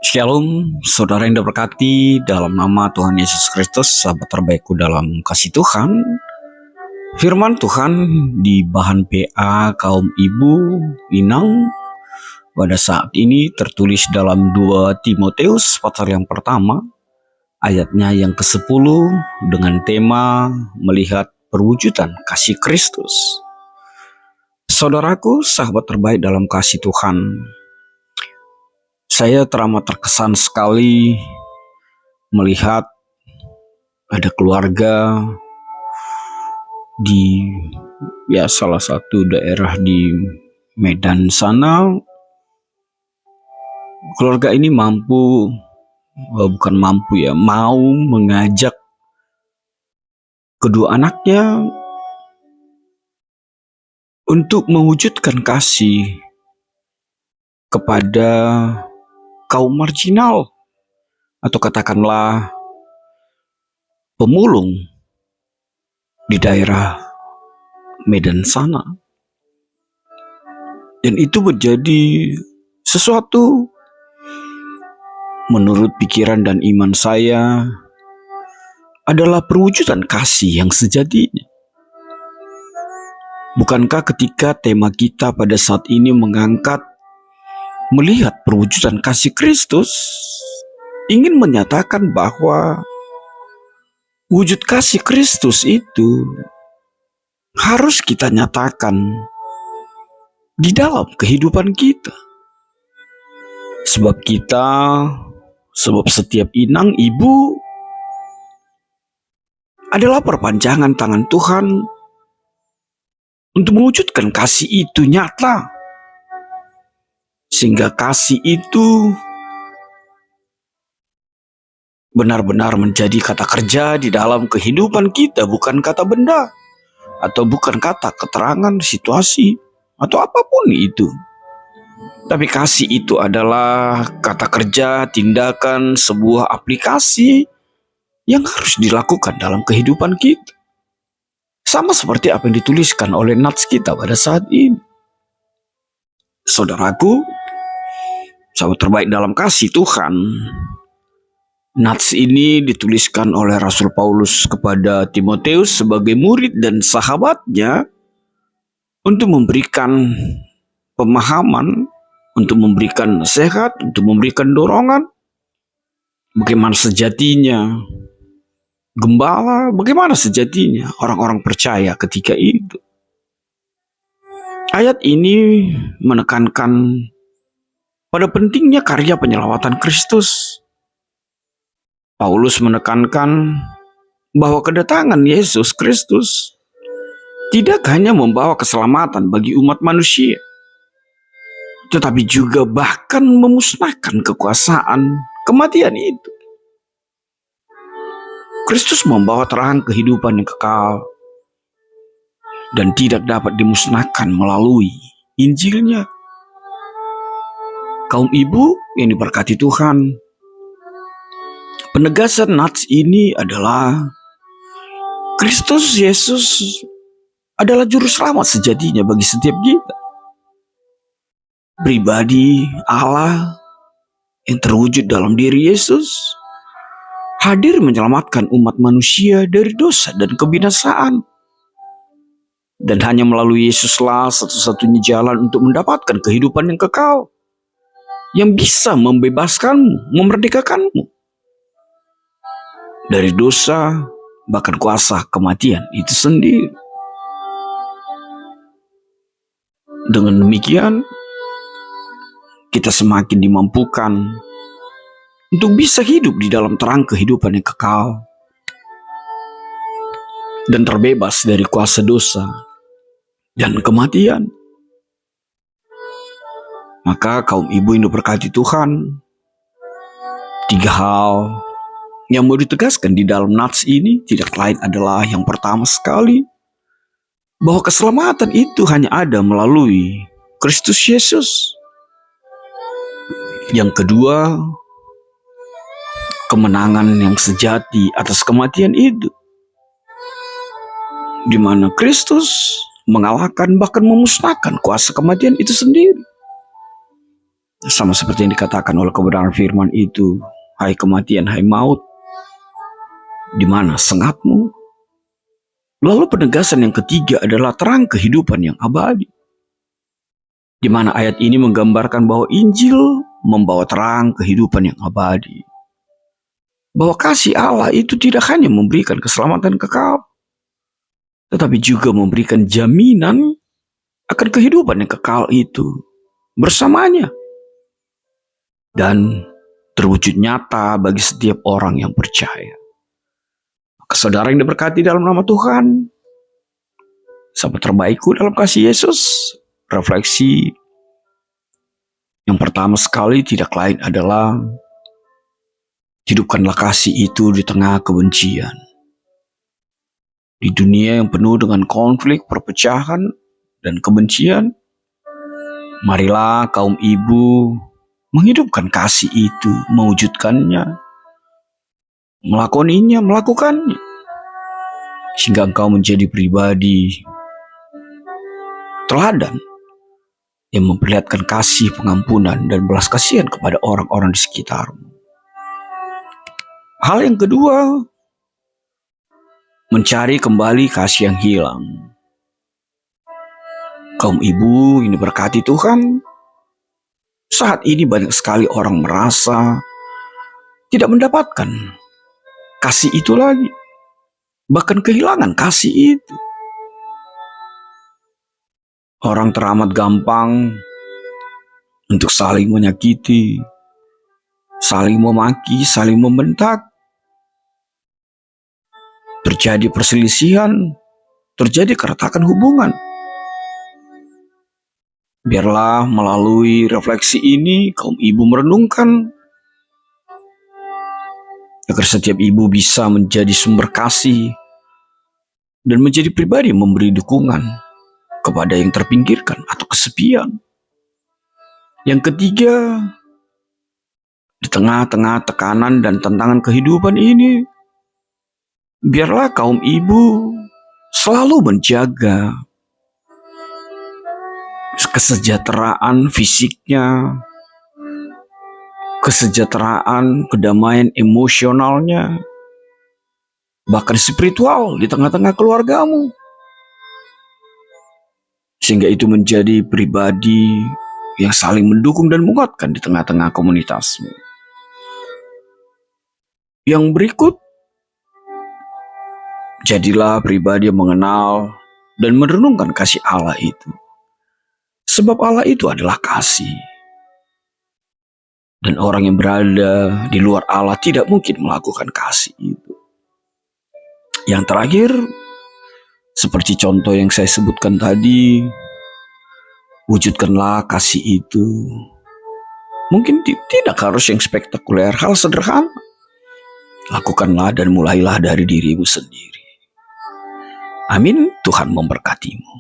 Shalom, saudara yang diberkati dalam nama Tuhan Yesus Kristus, sahabat terbaikku dalam kasih Tuhan. Firman Tuhan di bahan PA kaum ibu Inang pada saat ini tertulis dalam 2 Timoteus pasal yang pertama, ayatnya yang ke-10 dengan tema melihat perwujudan kasih Kristus. Saudaraku, sahabat terbaik dalam kasih Tuhan, saya teramat terkesan sekali melihat ada keluarga di salah satu daerah di Medan sana. Keluarga ini mau mengajak kedua anaknya untuk mewujudkan kasih kepada kaum marginal, atau katakanlah pemulung di daerah Medan sana. Dan itu menjadi sesuatu menurut pikiran dan iman saya adalah perwujudan kasih yang sejatinya. Bukankah ketika tema kita pada saat ini mengangkat melihat perwujudan kasih Kristus, ingin menyatakan bahwa wujud kasih Kristus itu harus kita nyatakan di dalam kehidupan kita. Sebab setiap inang, ibu adalah perpanjangan tangan Tuhan untuk mewujudkan kasih itu nyata. Sehingga kasih itu benar-benar menjadi kata kerja di dalam kehidupan kita, bukan kata benda, atau bukan kata keterangan situasi, atau apapun itu. Tapi kasih itu adalah kata kerja, tindakan, sebuah aplikasi yang harus dilakukan dalam kehidupan kita. Sama seperti apa yang dituliskan oleh nats kita pada saat ini. Saudaraku, sahabat terbaik dalam kasih Tuhan, nats ini dituliskan oleh Rasul Paulus kepada Timoteus sebagai murid dan sahabatnya untuk memberikan pemahaman, untuk memberikan nasihat, untuk memberikan dorongan bagaimana sejatinya gembala, bagaimana sejatinya orang-orang percaya ketika itu. Ayat ini menekankan pada pentingnya karya penyelamatan Kristus. Paulus menekankan bahwa kedatangan Yesus Kristus tidak hanya membawa keselamatan bagi umat manusia, tetapi juga bahkan memusnahkan kekuasaan kematian itu. Kristus membawa terang kehidupan yang kekal dan tidak dapat dimusnahkan melalui Injilnya. Kaum ibu yang diberkati Tuhan, penegasan nats ini adalah Kristus Yesus adalah juru selamat sejatinya bagi setiap kita. Pribadi Allah yang terwujud dalam diri Yesus hadir menyelamatkan umat manusia dari dosa dan kebinasaan. Dan hanya melalui Yesuslah satu-satunya jalan untuk mendapatkan kehidupan yang kekal, yang bisa membebaskanmu, memerdekakanmu dari dosa, bahkan kuasa kematian itu sendiri. Dengan demikian, kita semakin dimampukan untuk bisa hidup di dalam terang kehidupan yang kekal dan terbebas dari kuasa dosa dan kematian. Maka kaum ibu yang diberkati Tuhan, 3 hal yang mau ditegaskan di dalam nats ini tidak lain adalah yang pertama sekali, bahwa keselamatan itu hanya ada melalui Kristus Yesus. Yang kedua, kemenangan yang sejati atas kematian itu, di mana Kristus mengalahkan bahkan memusnahkan kuasa kematian itu sendiri. Sama seperti yang dikatakan oleh kebenaran firman itu, hai kematian, hai maut, di mana sengatmu? Lalu penegasan yang ketiga adalah terang kehidupan yang abadi, di mana ayat ini menggambarkan bahwa Injil membawa terang kehidupan yang abadi. Bahwa kasih Allah itu tidak hanya memberikan keselamatan kekal, tetapi juga memberikan jaminan akan kehidupan yang kekal itu bersamanya. Dan terwujud nyata bagi setiap orang yang percaya. Saudara yang diberkati dalam nama Tuhan, sahabat terbaikku dalam kasih Yesus, refleksi yang pertama sekali tidak lain adalah hidupkanlah kasih itu di tengah kebencian. Di dunia yang penuh dengan konflik, perpecahan, dan kebencian, marilah kaum ibu menghidupkan kasih itu, mewujudkannya, melakukannya, sehingga engkau menjadi pribadi teladan yang memperlihatkan kasih, pengampunan, dan belas kasihan kepada orang-orang di sekitarmu. Hal yang kedua, mencari kembali kasih yang hilang. Kaum ibu ini berkati Tuhan, saat ini banyak sekali orang merasa tidak mendapatkan kasih itu lagi, bahkan kehilangan kasih itu. Orang teramat gampang untuk saling menyakiti, saling memaki, saling membentak. Terjadi perselisihan, terjadi keretakan hubungan. Biarlah melalui refleksi ini kaum ibu merenungkan agar setiap ibu bisa menjadi sumber kasih dan menjadi pribadi yang memberi dukungan kepada yang terpinggirkan atau kesepian. Yang ketiga, di tengah-tengah tekanan dan tantangan kehidupan ini, biarlah kaum ibu selalu menjaga kesejahteraan fisiknya, kesejahteraan, kedamaian emosionalnya, bahkan spiritual di tengah-tengah keluargamu. Sehingga itu menjadi pribadi yang saling mendukung dan menguatkan di tengah-tengah komunitasmu. Yang berikut, jadilah pribadi yang mengenal dan merenungkan kasih Allah itu. Sebab Allah itu adalah kasih. Dan orang yang berada di luar Allah tidak mungkin melakukan kasih itu. Yang terakhir, seperti contoh yang saya sebutkan tadi, wujudkanlah kasih itu. Mungkin tidak harus yang spektakuler, hal sederhana. Lakukanlah dan mulailah dari dirimu sendiri. Amin, Tuhan memberkatimu.